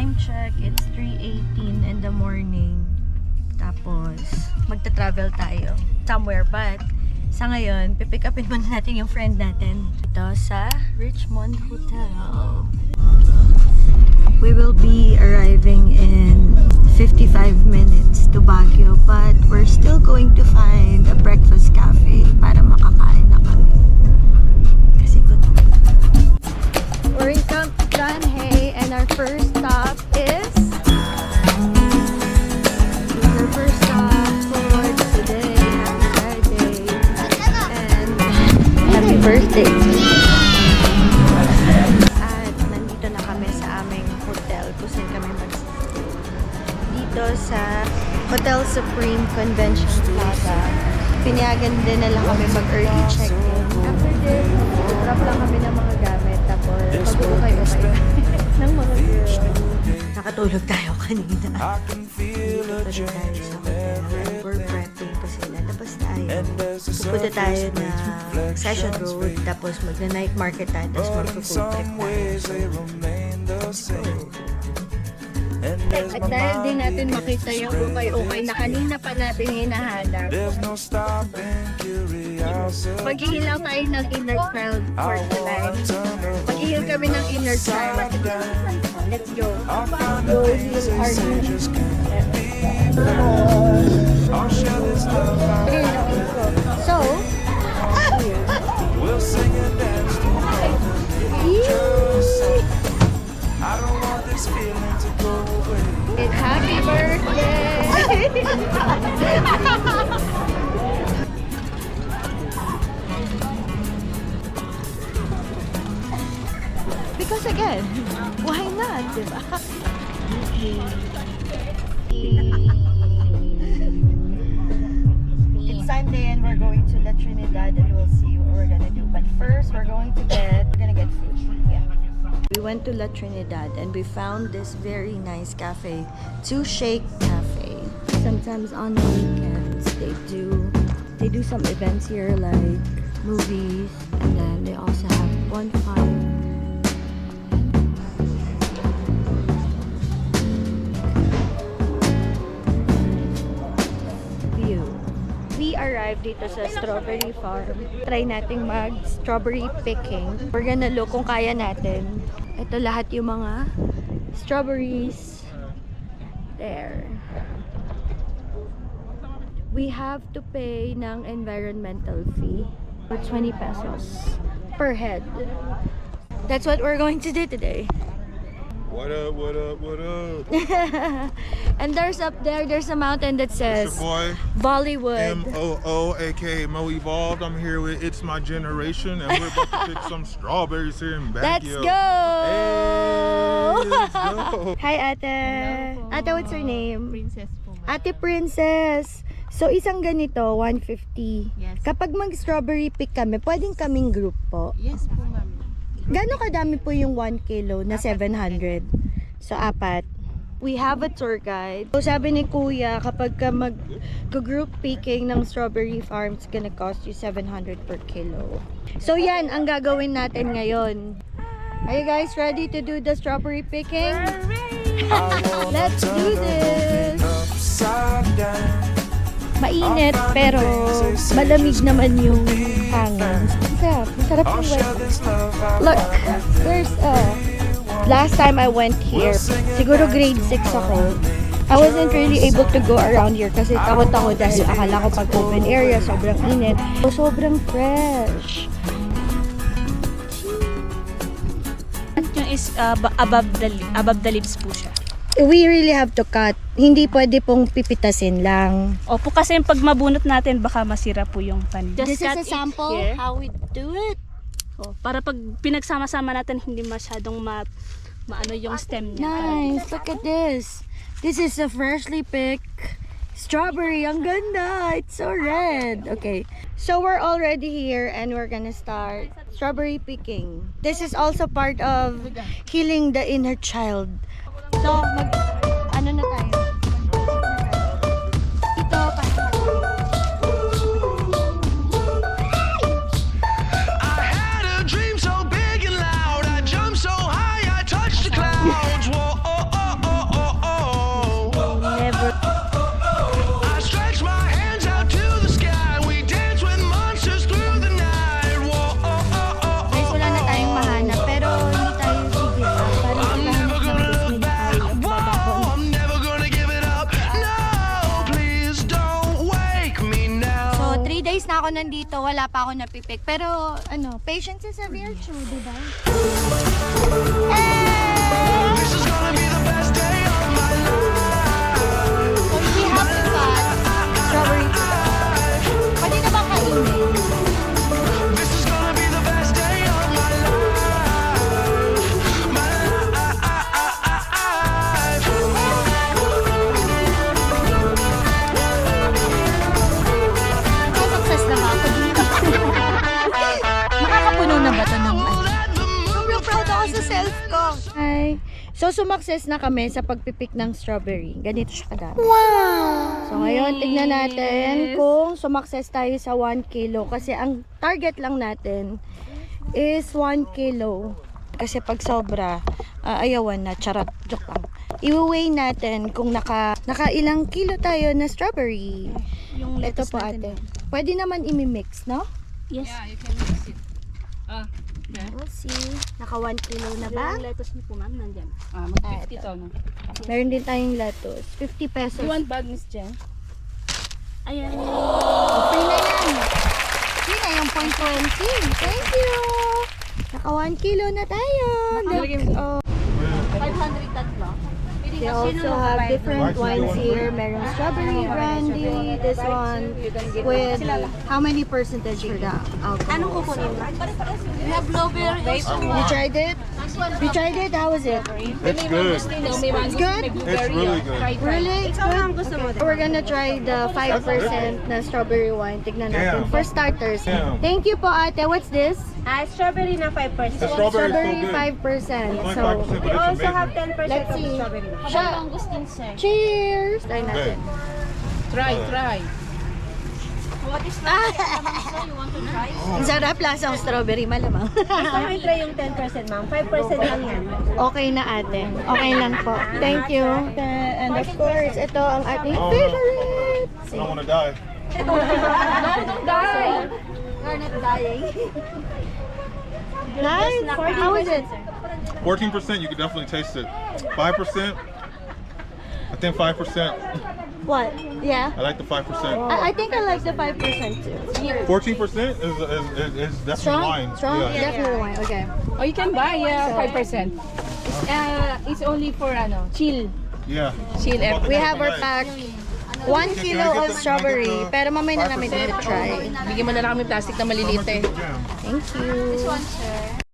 time check, it's 3:18 in the morning. Tapos, magta-travel tayo somewhere. But, sa ngayon, pipick upin muna natin yung friend natin. Ito sa Richmond Hotel. We will be arriving in 55 minutes to Baguio. But, we're still going to find a breakfast cafe para makakain na kami. Kasi gutom. We're in Camp John Hay and our first stop is our first stop for today. Happy Friday and happy birthday. At nandito na kami sa aming hotel kung saan kami mag-stay. Dito sa Hotel Supreme Convention Plaza. Pinayagan din na lang kami mag-early check-in. After this, drop lang kami ng mga gamit. Tapos, mag-ukay ng mga girls. Nakatulog tayo kanina. Dito pa rin tayo sa hotel. We're prepping kasi lalabas tayo. Pupunta tayo na Session Road. Tapos, mag-night market tayo. Tapos, mag-food trip tayo. At dahil din natin makita yung ukay-ukay na kanina pa natin hinahanap, maghihil lang tayo ng inner child for tonight. Maghihil kami ng inner child. Let's go. Go heal our needs. So, we'll sing and dance tonight. I don't want this feeling to go away. It's happy birthday! Because again, why not, diba? It's Sunday and we're going to La Trinidad and we'll see what we're gonna do. But first, we're gonna get food. Yeah. We went to La Trinidad and we found this very nice cafe, Two Shake Cafe. Sometimes on the weekends they do some events here like movies, and then they also have bonfire. View. We arrived dito sa strawberry farm. Try nating mag-strawberry picking. We're gonna look kung kaya natin. Ito lahat yung mga strawberries. There. We have to pay ng environmental fee for 20 pesos per head. That's what we're going to do today. What up, what up, what up? And there's a mountain that says It's your boy, Bollywood. MOO, aka Mo Evolved. I'm here with It's My Generation, and we're about to pick some strawberries here in Let's Baguio. go! Hey, let's go! Hi, Ate. Hello po. Ate, what's your name? Princess po, ma'am. Ate Princess. So, isang ganito, 150. Yes. Kapag mag-strawberry pick kami, pwedeng kaming group po. Yes po, ma'am. Gano'ng kadami po yung 1 kilo na 700? So, apat. We have a tour guide. So, sabi ni Kuya, kapag ka mag-group picking ng strawberry farm, it's gonna cost you 700 per kilo. So, yan ang gagawin natin ngayon. Are you guys ready to do the strawberry picking? Let's do this! Mainit, pero malamig naman yung hangin. Masarap yung weather. Look, there's last time I went here, siguro grade 6 ako. I wasn't really able to go around here kasi takot ako dahil akala ko pag open area, sobrang init. So, sobrang fresh. Yung is above the lips po siya. We really have to cut. Hindi pwede pong pipitasin lang. Opo, kasi pag mabunot natin baka masira po yung tanim. This is cut a it sample here. how we do it. Oh, para pag pinagsama-sama natin hindi masyadong maano yung stem niya. Nice. Look at this. This is a freshly picked strawberry. Ang ganda. It's so red. Okay. So we're already here and we're gonna start strawberry picking. This is also part of healing the inner child. So, ano na tayo? Ito, I had a dream so big and loud. I jumped so high, I touched the clouds. Whoa, oh, oh, ako nandito, wala pa ako napipik. Pero, ano, patience is a virtue, di ba? This is gonna be the best day of my life. So, we have got strawberry pie. Pwede na ba kainin? This is gonna be the best day of my life. My life. Success na ba ako dito? Makakapuno na ba ito ng Sobrang proud ako sa self ko. Hi. So, sumakses na kami sa pagpipik ng strawberry. Ganito siya kadami. Wow! So, ngayon, tignan natin kung sumakses tayo sa 1 kilo. Kasi ang target lang natin is 1 kilo. Kasi pag sobra, ayawan na. Charot. Joke lang. I-weigh natin kung naka ilang kilo tayo na strawberry. Yung Ito lettuce po natin. ate. Pwede naman imi-mix, no? Yes. We'll see. Naka 1 kilo na ba? Yung lettuce niyo po, ma'am, nandyan. Mag-50 to, no? Meron din tayong lettuce. 50 pesos. bag, Miss Jen? Ayan. Free na yan. Free na yung 0.20. Thank you. Naka 1 kilo na tayo. Oh. 500 tatlo. They also have different wines here. Meron strawberry brandy. This one with how many percentage for the alcohol? Anong kukunin mo? We have blueberry also. You tried it? You tried it? How was it? It's good. It's good? It's really good. Really? It's good? We're gonna try the 5% na strawberry wine. Tignan natin. Damn. For starters. Damn. Thank you po ate. What's this? Strawberry na 5%. The strawberry is so Strawberry good. 5%. It's like So, 5%, but it's Also have amazing. 10% let's of see. strawberry. Siya. Cheers! Try natin. Try. Ang sarap lasang strawberry, malamang. Gusto try yung 10%, ma'am. 5% lang yan. Okay na ate. Okay lang po. Thank you. And of course, ito ang ating Oh, no. favorite. I don't want to die. You're not dying. Nice. How was it? 14%, you can definitely taste it. 5%, I think 5%. What? Yeah. I like the 5%. I think I like the 5% too. 14% is definitely Strong? wine. Strong? Yeah. Definitely wine. Okay. Oh, you can buy 5%. It's only for chill. Yeah. Chill We have our pack. 1 kilo of strawberry. Pero mamaya na namin ito try. Bigyan mo na lang kami plastic na maliliit eh. Jam. Thank you.